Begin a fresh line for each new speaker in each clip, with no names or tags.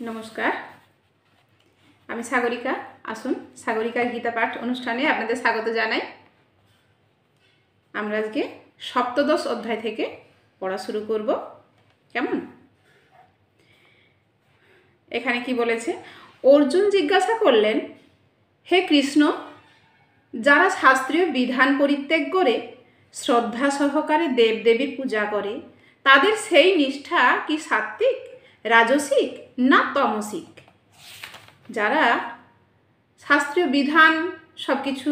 নমস্কার, আমি সাগরিকা। আসুন সাগরিকার গীতা পাঠ অনুষ্ঠানে আপনাদের স্বাগত জানাই। আমরা আজকে সপ্তদশ অধ্যায় থেকে পড়া শুরু করব। কেমন? এখানে কি বলেছে? অর্জুন জিজ্ঞাসা করলেন, হে কৃষ্ণ, যারা শাস্ত্রীয় বিধান পরিত্যাগ করে শ্রদ্ধা সহকারে দেবদেবীর পূজা করে, তাদের সেই নিষ্ঠা কি সাত্ত্বিক, রাজসিক না তামসিক? যারা শাস্ত্রীয় বিধান সব কিছু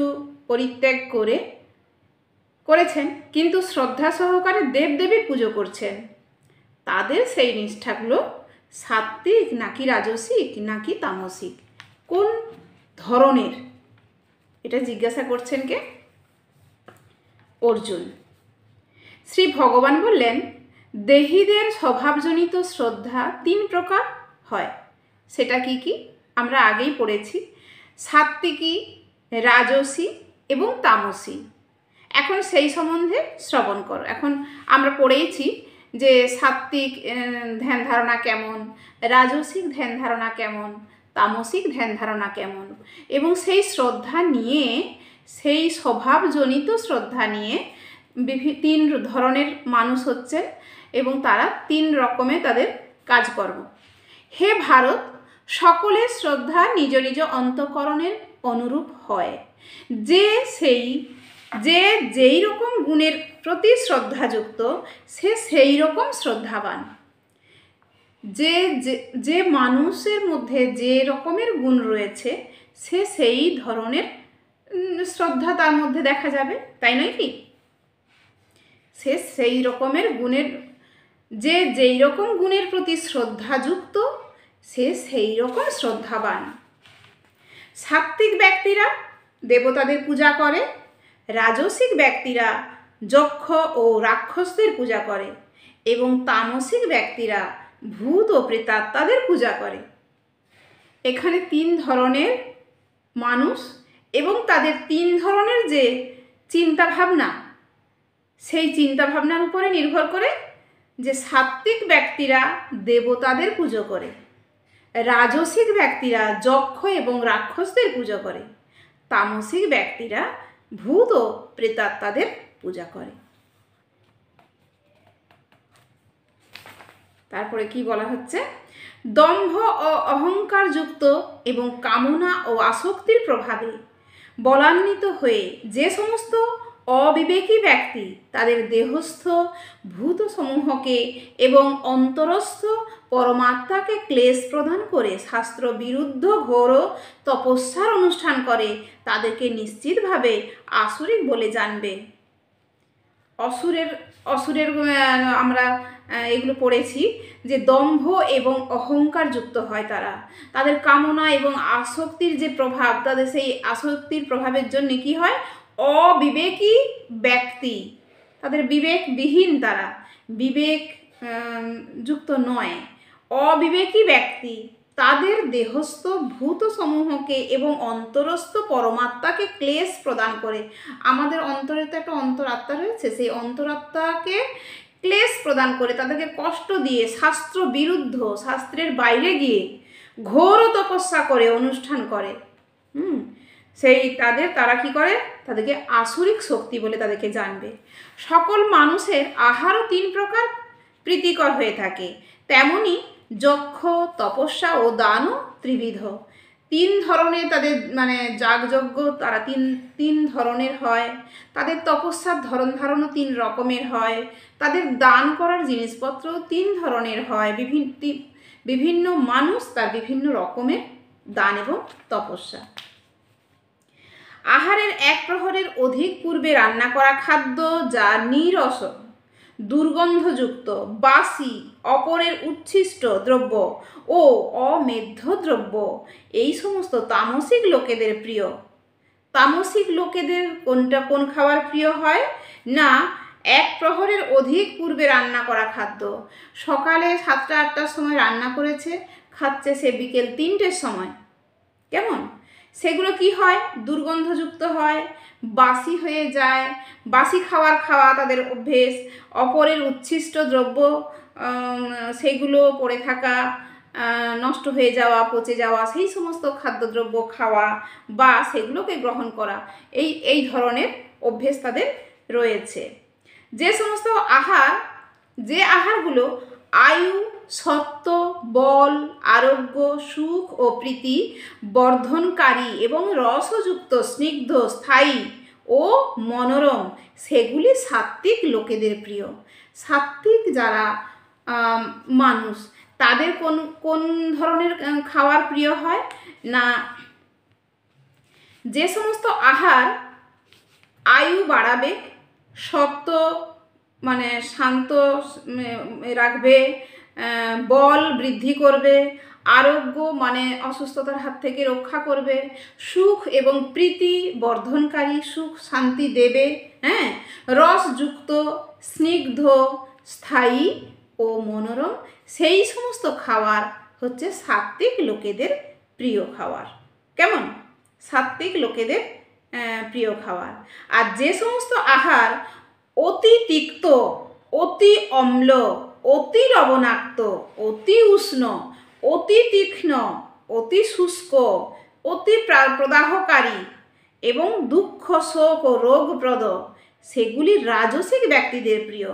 পরিত্যাগ করেছেন কিন্তু শ্রদ্ধা সহকারে দেবদেবীর পুজো করছেন, তাদের সেই নিষ্ঠাগুলো সাত্ত্বিক নাকি রাজসিক নাকি তামসিক, কোন ধরনের? এটা জিজ্ঞাসা করছেন কে? অর্জুন। শ্রী ভগবান বললেন, দেহীদের স্বভাবজনিত শ্রদ্ধা 3 প্রকার হয়। সেটা কি কি আমরা আগেই পড়েছি, সাত্ত্বিকী, রাজসী এবং তামসী। এখন সেই সম্বন্ধে শ্রবণ করো। এখন আমরা পড়েইছি যে সাত্ত্বিক ধ্যান ধারণা কেমন, রাজসিক ধ্যান ধারণা কেমন, তামসিক ধ্যান ধারণা কেমন, এবং সেই শ্রদ্ধা নিয়ে, সেই স্বভাবজনিত শ্রদ্ধা নিয়ে 3 ধরনের মানুষ হচ্ছেন এবং তারা 3 রকমের তাদের কাজকর্ম। হে ভারত, সকলের শ্রদ্ধা নিজ নিজ অন্তঃকরণের অনুরূপ হয়। যে যেই রকম গুণের প্রতি শ্রদ্ধাযুক্ত, সে সেই রকম শ্রদ্ধাবান। যে মানুষের মধ্যে যে রকমের গুণ রয়েছে, সে সেই ধরনের শ্রদ্ধা তার মধ্যে দেখা যাবে, তাই নয় কি? সে সেই রকমের গুণের, যেই রকম গুণের প্রতি শ্রদ্ধাযুক্ত, সে সেই রকম শ্রদ্ধাবান। সাত্ত্বিক ব্যক্তিরা দেবতাদের পূজা করে, রাজসিক ব্যক্তিরা যক্ষ ও রাক্ষসদের পূজা করে, এবং তামসিক ব্যক্তিরা ভূত ও প্রেতাত্মাদের পূজা করে। এখানে 3 ধরনের মানুষ এবং তাদের 3 ধরনের যে চিন্তাভাবনা, সেই চিন্তাভাবনার উপরে নির্ভর করে যে সাত্ত্বিক ব্যক্তিরা দেবতাদের পুজো করে, রাজসিক ব্যক্তিরা যক্ষ এবং রাক্ষসদের পূজা করে, তামসিক ব্যক্তিরা ভূত ও প্রেতাত্মাদের পূজা করে। তারপরে কি বলা হচ্ছে? দম্ভ ও অহংকারযুক্ত এবং কামনা ও আসক্তির প্রভাবে বলান্বিত হয়ে যে সমস্ত অবিবেকী ব্যক্তি তাদের দেহস্থ ভূতসমূহকে এবং অন্তরস্থ পরমাত্মাকে ক্লেশ প্রদান করে শাস্ত্র বিরুদ্ধ ঘোর তপস্যার অনুষ্ঠান করে, তাদেরকে নিশ্চিতভাবে আসুরিক বলে জানবে। অসুরের আমরা এগুলো পড়েছি যে দম্ভ এবং অহংকার যুক্ত হয় তারা, তাদের কামনা এবং আসক্তির যে প্রভাব, তাদের সেই আসক্তির প্রভাবের জন্য কি হয়? অবিবেকী ব্যক্তি, তাদের বিবেকবিহীন, তারা বিবেক যুক্ত নয়, অবিবেকী ব্যক্তি তাদের দেহস্থ ভূতসমূহকে এবং অন্তরস্থ পরমাত্মাকে ক্লেশ প্রদান করে। আমাদের অন্তরে তো একটা অন্তরাত্মা রয়েছে, সেই অন্তরাত্মাকে ক্লেশ প্রদান করে, তাদেরকে কষ্ট দিয়ে শাস্ত্র বিরুদ্ধ, শাস্ত্রের বাইরে গিয়ে ঘোর তপস্যা করে, অনুষ্ঠান করে। তারা কি করে? তাদেরকে আসুরিক শক্তি বলে তাদেরকে জানবে। সকল মানুষের আহারও 3 প্রকার প্রীতিকর হয়ে থাকে, তেমনি যক্ষ, তপস্যা ও দানও ত্রিবিধ। 3 ধরনের তাদের যাগযজ্ঞ তারা 3 ধরনের হয়, তাদের তপস্যার ধরন ধারণও 3 রকমের হয়, তাদের দান করার জিনিসপত্র 3 ধরনের হয়। বিভিন্ন মানুষ তার বিভিন্ন রকমের দান এবং তপস্যা। আহারের 1 প্রহরের অধিক পূর্বে রান্না করা খাদ্য যা নীরস, দুর্গন্ধযুক্ত, বাসি, অপরের উচ্ছিষ্ট দ্রব্য ও অমেধ্য দ্রব্য, এই সমস্ত তামসিক লোকেদের প্রিয়। তামসিক লোকেদের কোন খাবার প্রিয় হয় না? 1 প্রহরের অধিক পূর্বে রান্না করা খাদ্য। সকালে 7টা-8টার সময় রান্না করেছে, খাচ্ছে সে বিকেল 3টের সময়। কেমন? সেগুলো কি হয়? দুর্গন্ধযুক্ত হয়, বাসি হয়ে যায়, বাসি খাওয়া তাদের অভ্যেস। অপরের উচ্ছিষ্ট দ্রব্য সেগুলো পড়ে থাকা, নষ্ট হয়ে যাওয়া, পচে যাওয়া সেই সমস্ত খাদ্যদ্রব্য খাওয়া বা সেগুলোকে গ্রহণ করা, এই ধরনের অভ্যেস তাদের রয়েছে। যে সমস্ত যে আহারগুলো আয়ু, সত্ত্ব, বল, আরোগ্য, সুখ ও প্রীতি বর্ধনকারী এবং রসযুক্ত, স্নিগ্ধ, স্থায়ী ও মনোরম, সেগুলি সাত্ত্বিক লোকেদের প্রিয়। সাত্ত্বিক যারা মানুষ তাদের কোন ধরনের খাবার প্রিয় হয় না, যে সমস্ত আহার আয়ু বাড়াবে, সত্ত্ব মানে শান্ত রাখবে, বল বৃদ্ধি করবে, আরোগ্য মানে অসুস্থতার হাত থেকে রক্ষা করবে, সুখ এবং প্রীতি বর্ধনকারী, সুখ শান্তি দেবে, হ্যাঁ, রসযুক্ত, স্নিগ্ধ, স্থায়ী ও মনোরম, সেই সমস্ত খাবার হচ্ছে সাত্ত্বিক লোকেদের প্রিয় খাবার। কেমন? সাত্ত্বিক লোকেদের প্রিয় খাবার। আর যে সমস্ত আহার অতি তিক্ত, অতি অম্ল, অতি লবণাক্ত, অতি উষ্ণ, অতি তীক্ষ্ণ, অতি শুষ্ক, অতি প্রদাহকারী এবং দুঃখ, শোক ও রোগপ্রদ, সেগুলি রাজসিক ব্যক্তিদের প্রিয়।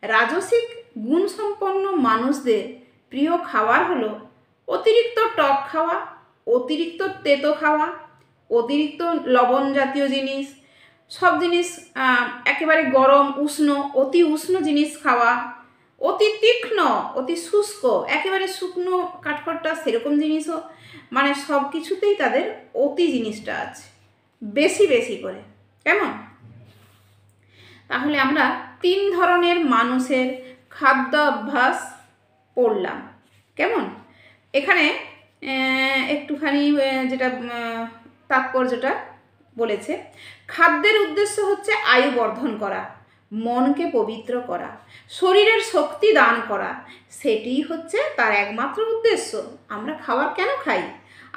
রাজসিক গুণসম্পন্ন মানুষদের প্রিয় খাবার হলো অতিরিক্ত টক খাওয়া, অতিরিক্ত তেতো খাওয়া, অতিরিক্ত লবণ জাতীয় জিনিস, সব জিনিস একেবারে গরম, উষ্ণ, অতি উষ্ণ জিনিস খাওয়া, অতি তীক্ষ্ণ, অতি শুষ্ক, একেবারে শুকনো কাঠখোট্টা সেরকম জিনিসও, মানে সব কিছুতেই তাদের অতি জিনিসটা আছে, বেশি বেশি করে। কেমন? তাহলে আমরা 3 ধরনের মানুষের খাদ্য অভ্যাস পড়লাম। কেমন? এখানে একটুখানি যেটা তাৎপর্যটা বলেছে, খাদ্যের উদ্দেশ্য হচ্ছে আয়ু বর্ধন করা, মনকে পবিত্র করা, শরীরের শক্তি দান করা, সেটি হচ্ছে তার একমাত্র উদ্দেশ্য। আমরা খাবার কেন খাই?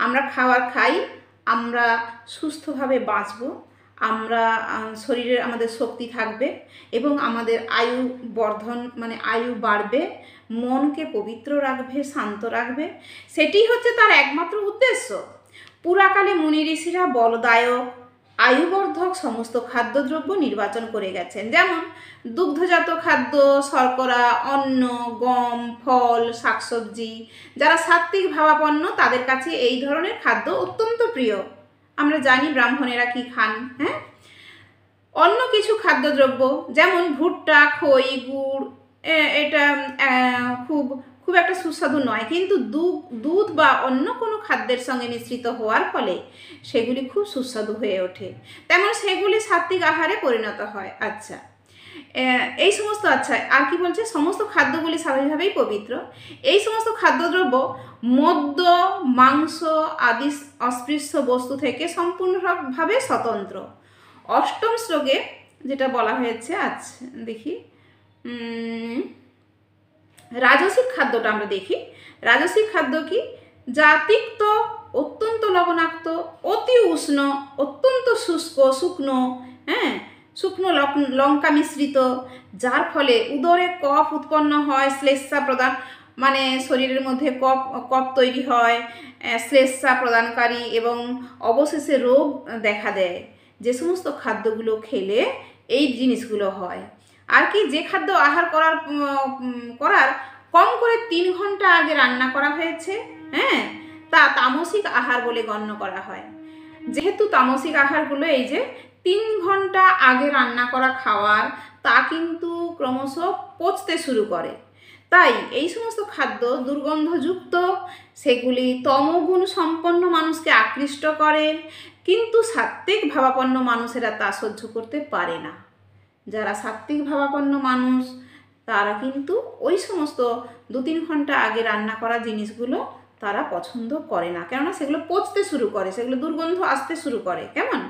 আমরা খাবার খাই আমরা সুস্থভাবে বাঁচব, আমরা শরীরের আমাদের শক্তি থাকবে এবং আমাদের আয়ু বর্ধন মানে আয়ু বাড়বে, মনকে পবিত্র রাখবে, শান্ত রাখবে, সেটি হচ্ছে তার একমাত্র উদ্দেশ্য। পুরাকালে মুনি ঋষিরা বলদায়ক, আয়ুবর্ধক সমস্ত খাদ্যদ্রব্য নির্বাচন করে গেছেন, যেমন দুগ্ধজাত খাদ্য, শর্করা, অন্ন, গম, ফল, শাকসবজি। যারা সাত্ত্বিক ভাবাপন্ন তাদের কাছে এই ধরনের খাদ্য অত্যন্ত প্রিয়। আমরা জানি ব্রাহ্মণেরা কি খান। হ্যাঁ, অন্য কিছু খাদ্যদ্রব্য যেমন ভুট্টা, খই, গুড়, এটা খুব একটা সুস্বাদু নয়, কিন্তু দুধ বা অন্য কোনো খাদ্যের সঙ্গে মিশ্রিত হওয়ার ফলে সেগুলি খুব সুস্বাদু হয়ে ওঠে, তেমন সেগুলি সাত্ত্বিক আহারে পরিণত হয়। আচ্ছা, এই সমস্ত, আচ্ছা আর কি বলছে, সমস্ত খাদ্যগুলি স্বাভাবিকভাবেই পবিত্র। এই সমস্ত খাদ্যদ্রব্য মদ্য, মাংস আদি অস্পৃশ্য বস্তু থেকে সম্পূর্ণভাবে স্বতন্ত্র। অষ্টম শ্লোকে যেটা বলা হয়েছে, আচ্ছা দেখি, রাজসিক খাদ্যটা আমরা দেখি। রাজসিক খাদ্য কি? যা তিক্ত, অত্যন্ত লবণাক্ত, অতি উষ্ণ, অত্যন্ত শুষ্ক, শুকনো, হ্যাঁ, শুকনো লঙ্কা মিশ্রিত, যার ফলে উদরে কফ উৎপন্ন হয়, শ্লেষ্মা প্রদান মানে শরীরের মধ্যে কফ তৈরি হয়, শ্লেষ্মা প্রদানকারী এবং অবশেষে রোগ দেখা দেয়। যে সমস্ত খাদ্যগুলো খেলে এই জিনিসগুলো হয়। আর কি, যে খাদ্য আহার করার কম করে 3 ঘন্টা আগে রান্না করা হয়েছে, হ্যাঁ, তা তামসিক আহার বলে গণ্য করা হয়। যেহেতু তামসিক আহারগুলো এই যে 3 ঘন্টা আগে রান্না করা খাবার, তা কিন্তু ক্রমশ পচতে শুরু করে। তাই এই সমস্ত খাদ্য দুর্গন্ধযুক্ত, সেগুলি তমগুণ সম্পন্ন মানুষকে আকৃষ্ট করে, কিন্তু সাত্ত্বিক ভাবাপন্ন মানুষেরা তা সহ্য করতে পারে না। যারা সাত্ত্বিক ভাবাপন্ন মানুষ তারা কিন্তু ওই সমস্ত 2-3 ঘন্টা আগে রান্না করা জিনিসগুলো তারা পছন্দ করে না, কেননা সেগুলো পচতে শুরু করে, সেগুলো দুর্গন্ধ আসতে শুরু করে। কেমন?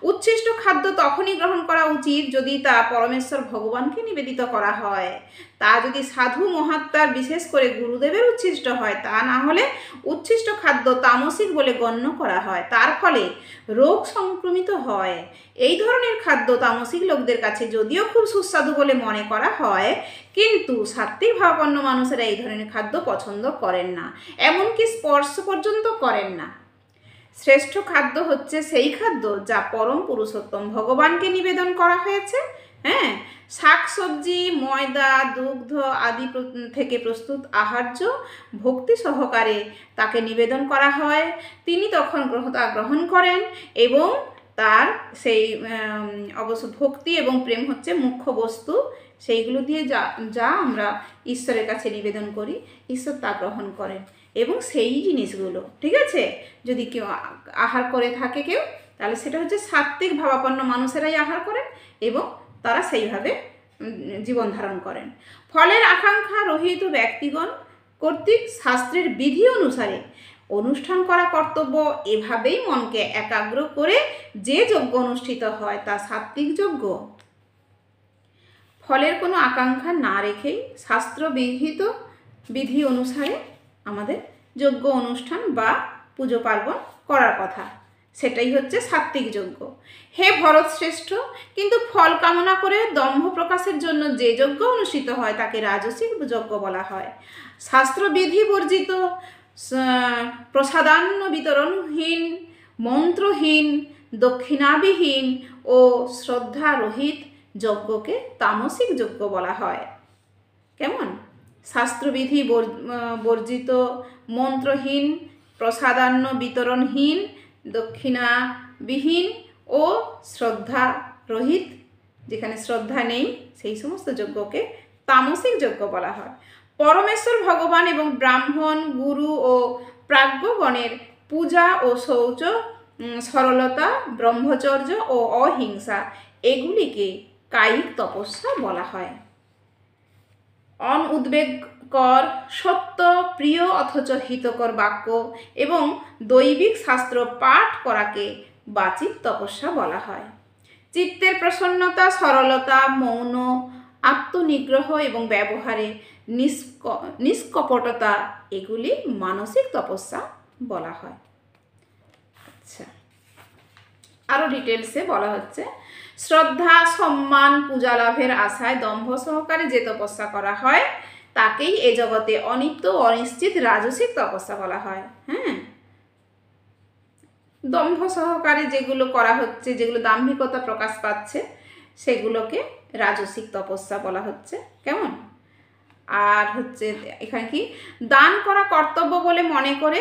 উচ্ছিষ্ট খাদ্য তখনই গ্রহণ করা উচিত যদি তা পরমেশ্বর ভগবানকে নিবেদিত করা হয়, তা যদি সাধু মহাত্মার বিশেষ করে গুরুদেবের উচ্ছিষ্ট হয়, তা না হলে উচ্ছিষ্ট খাদ্য তামসিক বলে গণ্য করা হয়, তার ফলে রোগ সংক্রমিত হয়। এই ধরনের খাদ্য তামসিক লোকদের কাছে যদিও খুব সুস্বাদু বলে মনে করা হয়, কিন্তু সাত্ত্বিক ভাবাপন্ন মানুষেরা এই ধরনের খাদ্য পছন্দ করেন না, এমনকি স্পর্শ পর্যন্ত করেন না। শ্রেষ্ঠ খাদ্য হচ্ছে সেই খাদ্য যা পরম পুরুষোত্তম ভগবানকে নিবেদন করা হয়েছে। হ্যাঁ, শাকসবজি, ময়দা, দুগ্ধ আদি থেকে প্রস্তুত আহার্য ভক্তি সহকারে তাকে নিবেদন করা হয়। তিনি তখন তা গ্রহণ করেন এবং তার সেই অবশ্য ভক্তি এবং প্রেম হচ্ছে মুখ্য বস্তু। সেইগুলো দিয়ে যা আমরা ঈশ্বরের কাছে নিবেদন করি, ঈশ্বর তা গ্রহণ করেন। এবং সেই জিনিসগুলো, ঠিক আছে, যদি কেউ আহার করে থাকে কেউ, তাহলে সেটা হচ্ছে সাত্ত্বিক ভাবাপন্ন মানুষেরাই আহার করেন এবং তারা সেইভাবে জীবন ধারণ করেন। ফলের আকাঙ্ক্ষা রহিত ব্যক্তিগণ কর্তৃক শাস্ত্রের বিধি অনুসারে অনুষ্ঠান করা কর্তব্য। এভাবেই মনকে একাগ্র করে যে যজ্ঞ অনুষ্ঠিত হয় তা সাত্ত্বিক যজ্ঞ। ফলের কোনো আকাঙ্ক্ষা না রেখেই শাস্ত্রবিহিত বিধি অনুসারে আমাদের যজ্ঞ অনুষ্ঠান বা পুজো পার্বণ করার কথা, সেটাই হচ্ছে সাত্ত্বিক যজ্ঞ। হে ভরত শ্রেষ্ঠ, কিন্তু ফল কামনা করে দম্ভ প্রকাশের জন্য যে যজ্ঞ অনুষ্ঠিত হয় তাকে রাজসিক যজ্ঞ বলা হয়। শাস্ত্রবিধি বর্জিত, প্রসাদান্ন বিতরণহীন, মন্ত্রহীন, দক্ষিণাবিহীন ও শ্রদ্ধারহিত যজ্ঞকে তামসিক যজ্ঞ বলা হয়। কেমন? শাস্ত্রবিধি বর্জিত, মন্ত্রহীন, প্রসাদান্ন বিতরণহীন, দক্ষিণাবিহীন ও শ্রদ্ধা রহিত, যেখানে শ্রদ্ধা নেই সেই সমস্ত যজ্ঞকে তামসিক যজ্ঞ বলা হয়। পরমেশ্বর ভগবান এবং ব্রাহ্মণ, গুরু ও প্রাজ্ঞগণের পূজা ও শৌচ, সরলতা, ব্রহ্মচর্য ও অহিংসা এগুলিকে কায়িক তপস্যা বলা হয়। অনুদ্বেগকর, সত্য, প্রিয় অথচ হিতকর বাক্য এবং দৈবিক শাস্ত্র পাঠ করাকে বাচিক তপস্যা বলা হয়। চিত্তের প্রসন্নতা, সরলতা, মৌন, আত্মনিগ্রহ এবং ব্যবহারে নিষ্কপটতা এগুলি মানসিক তপস্যা বলা হয়। আচ্ছা, আরও ডিটেলসে বলা হচ্ছে, শ্রদ্ধা, সম্মান, পূজা লাভের আশায় দম্ভ সহকারে যে তপস্যা করা হয় তাকেই এ জগতে অনিত্য অনিশ্চিত রাজসিক তপস্যা বলা হয়। হ্যাঁ, দম্ভ সহকারে যেগুলো করা হচ্ছে, যেগুলো দাম্ভিকতা প্রকাশ পাচ্ছে, সেগুলোকে রাজসিক তপস্যা বলা হচ্ছে। কেমন? আর হচ্ছে এখানে কি, দান করা কর্তব্য বলে মনে করে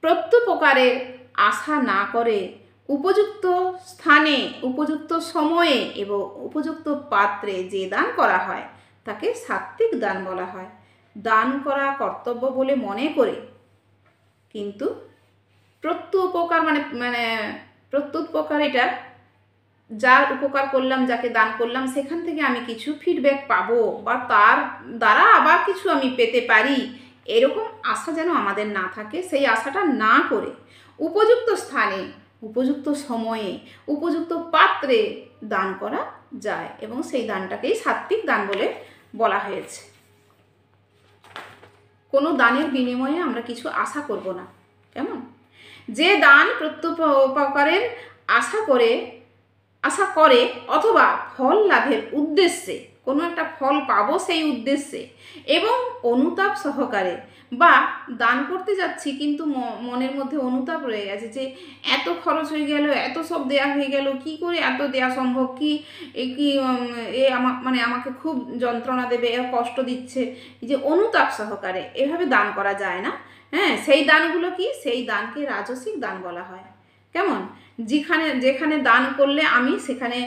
প্রত্যুপকারের আশা না করে উপযুক্ত স্থানে, উপযুক্ত সময়ে এবং উপযুক্ত পাত্রে যে দান করা হয় তাকে সাত্ত্বিক দান বলা হয়। দান করা কর্তব্য বলে মনে করে কিন্তু প্রত্যুপকার মানে প্রত্যুপকার, এটা যার উপকার করলাম, যাকে দান করলাম, সেখান থেকে আমি কিছু ফিডব্যাক পাবো বা তার দ্বারা আবার কিছু আমি পেতে পারি, এরকম আশা যেন আমাদের না থাকে। সেই আশাটা না করে উপযুক্ত স্থানে, উপযুক্ত সময়ে, উপযুক্ত পাত্রে দান করা যায় এবং সেই দানটাকেই সাত্ত্বিক দান বলে বলা হয়েছে। কোনো দানের বিনিময়ে আমরা কিছু আশা করব না। কেমন? যে দান প্রত্যুপকারের আশা করে অথবা ফল লাভের উদ্দেশ্যে, কোনো একটা ফল পাবো সেই উদ্দেশ্যে এবং অনুতাপ সহকারে, বা দান করতে যাচ্ছি কিন্তু মনের মধ্যে অনুতাপ রয়ে গেছে যে এত খরচ হয়ে গেল, এত সব দেয়া হয়ে গেল, কি করে এত দেয়া সম্ভব, কি আমাকে খুব যন্ত্রণা দেবে, কষ্ট দিচ্ছে, এই যে অনুতাপ সহকারে এভাবে দান করা যায় না। হ্যাঁ, সেই দানগুলো কি, সেই দানকে রাজসিক দান বলা হয়। কেমন? যেখানে দান করলে আমি সেখানে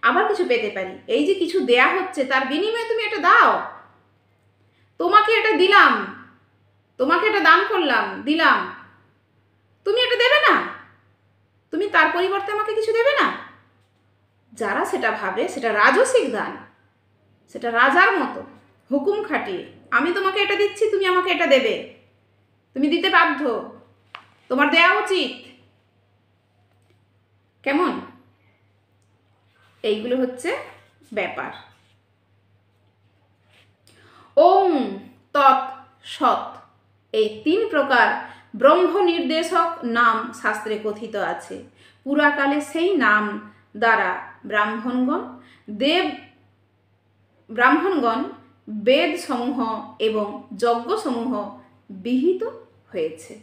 আবার কিছু পেতে পারি। এই যে কিছু দেয়া হচ্ছে, তার বিনিময়ে তুমি এটা দাও, তোমাকে এটা দিলাম, তোমাকে এটা দান করলাম, দিলাম, তুমি এটা দেবে না, তুমি তার পরিবর্তে আমাকে কিছু দেবে না। যারা সেটা ভাবে সেটা রাজসিক দান, সেটা রাজার মতো হুকুম খাটিয়ে আমি তোমাকে এটা দিচ্ছি, তুমি আমাকে এটা দেবে, তুমি দিতে বাধ্য, তোমার দেয়া উচিত। কেমন? এইগুলো হচ্ছে ব্যাপার। ওম, তৎ, সৎ এই 3 প্রকার ব্রহ্ম নির্দেশক নাম শাস্ত্রে কথিত আছে। পুরাকালে সেই নাম দ্বারা ব্রাহ্মণগণ দেব ব্রাহ্মণগণ বেদ সমূহ এবং যজ্ঞ সমূহ বিহিত হয়েছে।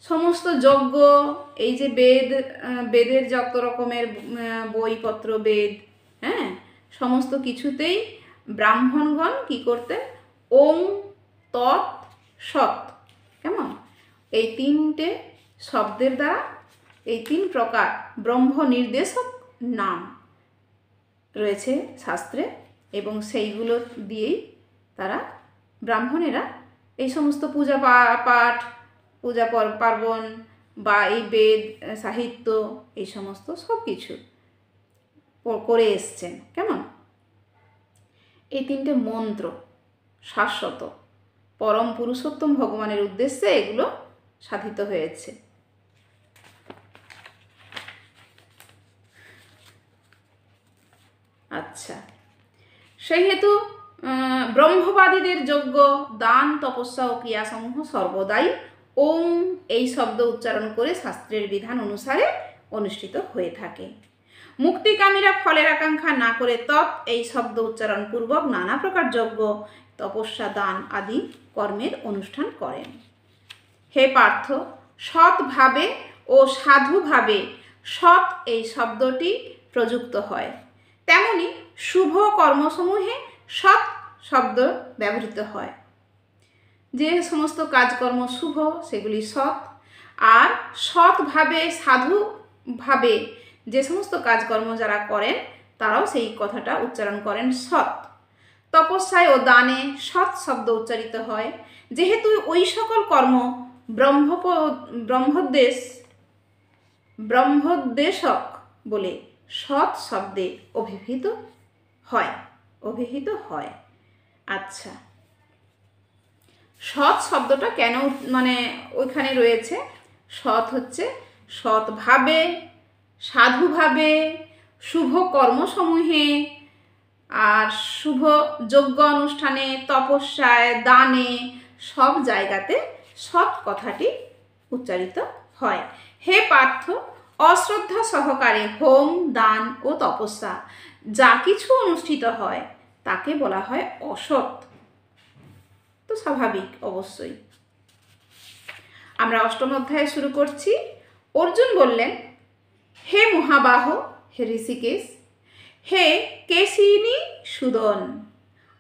সমস্ত যজ্ঞ, এই যে বেদের যত রকমের বইপত্র, বেদ, হ্যাঁ, সমস্ত কিছুতেই ব্রাহ্মণগণ কি করতেন? ওং, তৎ, সৎ, কেমন, এই তিনটে শব্দের দ্বারা এই তিন প্রকার ব্রহ্ম নির্দেশক নাম রয়েছে শাস্ত্রে, এবং সেইগুলো দিয়েই তারা ব্রাহ্মণেরা এই সমস্ত পূজা পাঠ, পূজা পার্বণ বা এই বেদ সাহিত্য, এই সমস্ত সব কিছু করে এসছেন। কেমন, এই তিনটে মন্ত্র শাশ্বত পরম পুরুষোত্তম ভগবানের উদ্দেশ্যে এগুলো সাধিত হয়েছে। আচ্ছা, সেই হেতু ব্রহ্মবাদীদের যজ্ঞ, দান, তপস্যা ও ক্রিয়াসমূহ সর্বদাই ওং এই শব্দ উচ্চারণ করে শাস্ত্রের বিধান অনুসারে অনুষ্ঠিত হয়ে থাকে। মুক্তিকামীরা ফলের আকাঙ্ক্ষা না করে তৎ এই শব্দ উচ্চারণ পূর্বক নানা প্রকার যজ্ঞ, তপস্যা, দান আদি কর্মের অনুষ্ঠান করেন। হে পার্থ, সৎভাবে ও সাধুভাবে সৎ এই শব্দটি প্রযুক্ত হয়, তেমনি শুভ কর্মসমূহে সৎ শব্দ ব্যবহৃত হয়। যে সমস্ত কাজকর্ম শুভ সেগুলি সৎ, আর সৎভাবে সাধুভাবে যে সমস্ত কাজকর্ম যারা করেন তারাও সেই কথাটা উচ্চারণ করেন সৎ। তপস্যায় ও দানে সৎ শব্দ উচ্চারিত হয়, যেহেতু ওই সকল কর্ম ব্রহ্মোদ্দেশক বলে সৎ শব্দে অভিহিত হয়। আচ্ছা, সৎ শব্দটা কেন মানে ওইখানে রয়েছে? সৎ হচ্ছে সৎভাবে, সাধুভাবে, শুভ কর্মসমূহে, আর শুভ যজ্ঞ অনুষ্ঠানে, তপস্যায়, দানে, সব জায়গাতে সৎ কথাটি উচ্চারিত হয়। হে পার্থ, অশ্রদ্ধা সহকারে হোম, দান ও তপস্যা যা কিছু অনুষ্ঠিত হয় তাকে বলা হয় অসৎ। তো স্বাভাবিক, অবশ্যই। আমরা অষ্টম অধ্যায় শুরু করছি। অর্জুন বললেন, হে মহাবাহ, হে ঋষিকেশ, হে কেশিনী সুদন,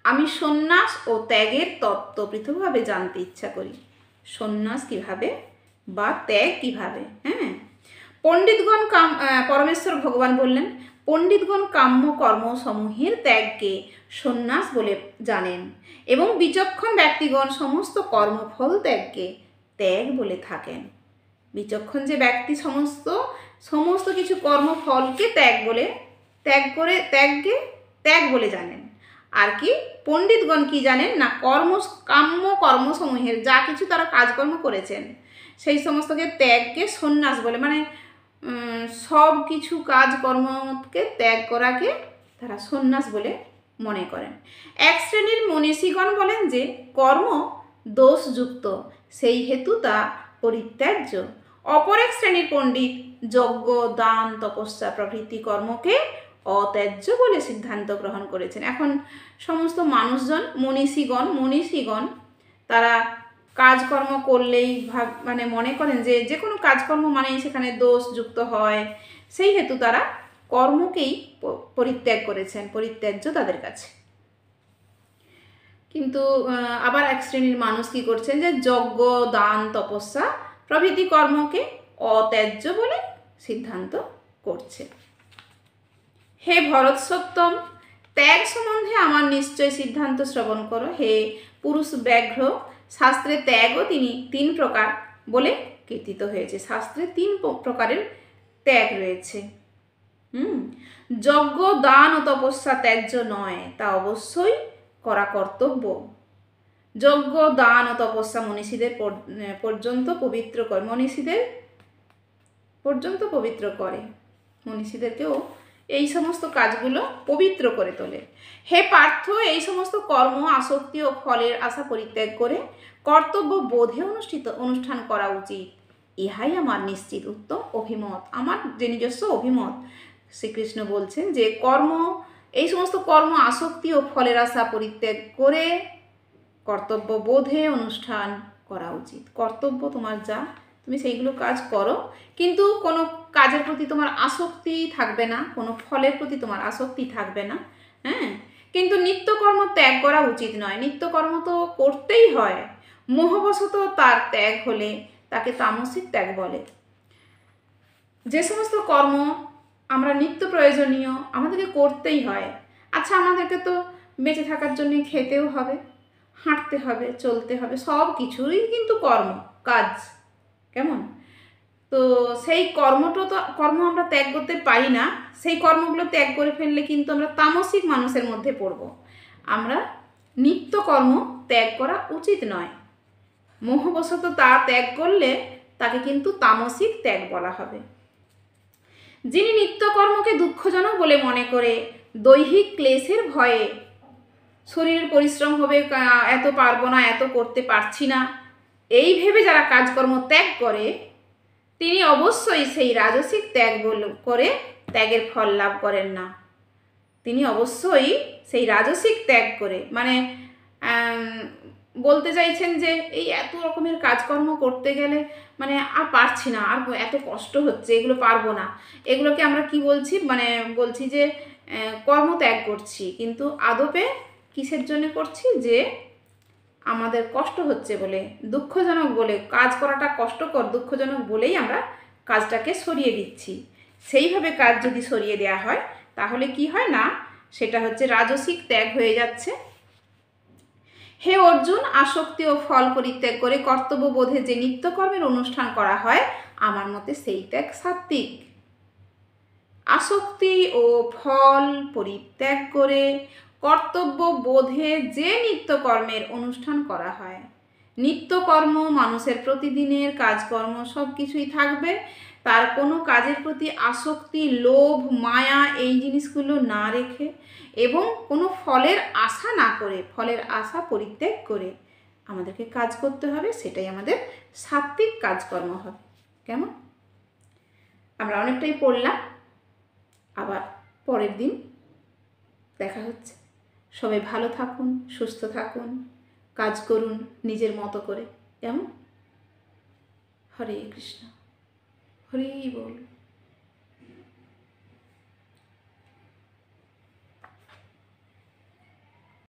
আমি সন্ন্যাস ও ত্যাগের তত্ত্ব পৃথকভাবে জানতে ইচ্ছা করি। সন্ন্যাস কিভাবে বা ত্যাগ কিভাবে? হ্যাঁ, পণ্ডিতগণ পরমেশ্বর ভগবান বললেন, পণ্ডিতগণ কাম্য কর্মসমূহের ত্যাগকে সন্ন্যাস বলে জানেন, এবং বিচক্ষণ ব্যক্তিগণ সমস্ত কর্মফল ত্যাগকে ত্যাগ বলে থাকেন। বিচক্ষণ যে ব্যক্তি সমস্ত কিছু কর্মফলকে ত্যাগকে ত্যাগ বলে জানেন। আর কি পণ্ডিতগণ কি জানেন না, কাম্য কর্মসমূহের যা কিছু তারা কাজকর্ম করেছেন সেই সমস্তকে ত্যাগকে সন্ন্যাস বলে, মানে সব কিছু কাজকর্মকে ত্যাগ করাকে তারা সন্ন্যাস বলে মনে করেন। এক শ্রেণীর মনীষীগণ বলেন যে কর্ম দোষযুক্ত, সেই হেতু তা পরিত্যাজ্য। অপর এক শ্রেণীর পণ্ডিত যজ্ঞ, দান, তপস্যা প্রভৃতি কর্মকে অত্যাজ্য বলে সিদ্ধান্ত গ্রহণ করেছেন। এখন সমস্ত মানুষজন মনীষীগণ তারা কাজকর্ম করলেই মানে মনে করেন যে কোনো কাজকর্ম মানেই সেখানে দোষ যুক্ত হয়, সেই হেতু তারা কর্মকেই পরিত্যাগ করেছেন, পরিত্যাজ্য তাদের কাছে। কিন্তু আবার এক শ্রেণীর মানুষ কি করছেন, যে যজ্ঞ, দান, তপস্যা প্রভৃতি কর্মকে অত্যাজ্য বলে সিদ্ধান্ত করছে। হে ভরতসত্তম, ত্যাগ সম্বন্ধে আমার নিশ্চয় সিদ্ধান্ত শ্রবণ করো। হে পুরুষ ব্যাঘ্র, শাস্ত্রে ত্যাগও তিন প্রকার বলে কীর্তিত হয়েছে। শাস্ত্রে 3 প্রকারের ত্যাগ রয়েছে। যজ্ঞ, দান ও তপস্যা ত্যাজ্য নয়, তা অবশ্যই করা কর্তব্য। যজ্ঞ, দান ও তপস্যা মনীষীদের পর্যন্ত পবিত্র করে, মনীষীদেরকেও এই সমস্ত কাজগুলো পবিত্র করে তোলে। হে পার্থ, এই সমস্ত কর্ম, আসক্তি ও ফলের আশা পরিত্যাগ করে কর্তব্য বোধে অনুষ্ঠান করা উচিত। ইহাই আমার নিশ্চিত উত্তম অভিমত, আমার যে নিজস্ব অভিমত। শ্রীকৃষ্ণ বলছেন যে কর্ম এই সমস্ত কর্ম আসক্তি ও ফলের আশা পরিত্যাগ করে কর্তব্য বোধে অনুষ্ঠান করা উচিত। কর্তব্য তোমার যা, তুমি সেইগুলো কাজ করো, কিন্তু কোনো কাজের প্রতি তোমার আসক্তি থাকবে না, কোনো ফলের প্রতি তোমার আসক্তি থাকবে না। হ্যাঁ, কিন্তু নিত্যকর্ম ত্যাগ করা উচিত নয়। নিত্যকর্ম তো করতেই হয়, মোহবশত তার ত্যাগ হলে তাকে তামসিক ত্যাগ বলে। যে সমস্ত কর্ম আমরা নিত্য প্রয়োজনীয়, আমাদেরকে করতেই হয়। আচ্ছা, আমাদেরকে তো বেঁচে থাকার জন্য খেতেও হবে, হাঁটতে হবে, চলতে হবে, সব কিছুই কিন্তু কর্ম, কাজ, কেমন? তো সেই কর্ম আমরা ত্যাগ করতে পারি না। সেই কর্মগুলো ত্যাগ করে ফেললে কিন্তু আমরা তামসিক মানুষের মধ্যে পড়ব। আমরা নিত্যকর্ম ত্যাগ করা উচিত নয়। মোহবশত তা ত্যাগ করলে তাকে কিন্তু তামসিক ত্যাগ বলা হবে। যিনি নিত্যকর্মকে দুঃখজনক বলে মনে করে দৈহিক ক্লেশের ভয়ে শরীরের পরিশ্রম হবে, এত পারবো না, এত করতে পারছি না, এই ভেবে যারা কাজকর্ম ত্যাগ করে, তিনি অবশ্যই সেই রাজসিক ত্যাগ করে ত্যাগের ফল লাভ করেন না। তিনি অবশ্যই সেই রাজসিক ত্যাগ করে, মানে বলতে চাইছেন যে এই এত রকমের কাজকর্ম করতে গেলে মানে আর পারছি না, আর এত কষ্ট হচ্ছে, এগুলো পারবো না, এগুলোকে আমরা কি বলছি, মানে বলছি যে কর্ম ত্যাগ করছি, কিন্তু আদপে কিসের জন্য করছি? যে আমাদের কষ্ট হচ্ছে বলে, দুঃখজনক বলে, কাজ করাটা কষ্টকর, দুঃখজনক বলেই আমরা কাজটাকে সরিয়ে দিচ্ছি। সেইভাবে কাজ যদি সরিয়ে দেওয়া হয় তাহলে কি হয় না, সেটা হচ্ছে রাজসিক ত্যাগ হয়ে যাচ্ছে। হে অর্জুন, আসক্তি ও ফল পরিত্যাগ করে কর্তব্যবোধে যে নিত্যকর্মের অনুষ্ঠান করা হয়, আমার মতে সেই ত্যাগ সাত্ত্বিক। আসক্তি ও ফল পরিত্যাগ করে কর্তব্য বোধে যে নিত্যকর্মের অনুষ্ঠান করা হয়, নিত্যকর্ম মানুষের প্রতিদিনের কাজকর্ম সব কিছুই থাকবে, তার কোনো কাজের প্রতি আসক্তি, লোভ, মায়া এই জিনিসগুলো না রেখে এবং কোনো ফলের আশা না করে, ফলের আশা পরিত্যাগ করে আমাদেরকে কাজ করতে হবে, সেটাই আমাদের সাত্ত্বিক কাজকর্ম হবে। কেমন? আমরা অনেকটাই পড়লাম, আবার পরের দিন দেখা হচ্ছে। সবাই ভালো থাকুন, সুস্থ থাকুন, কাজ করুন নিজের মতো করে। কেমন? হরে কৃষ্ণ, হরি বল।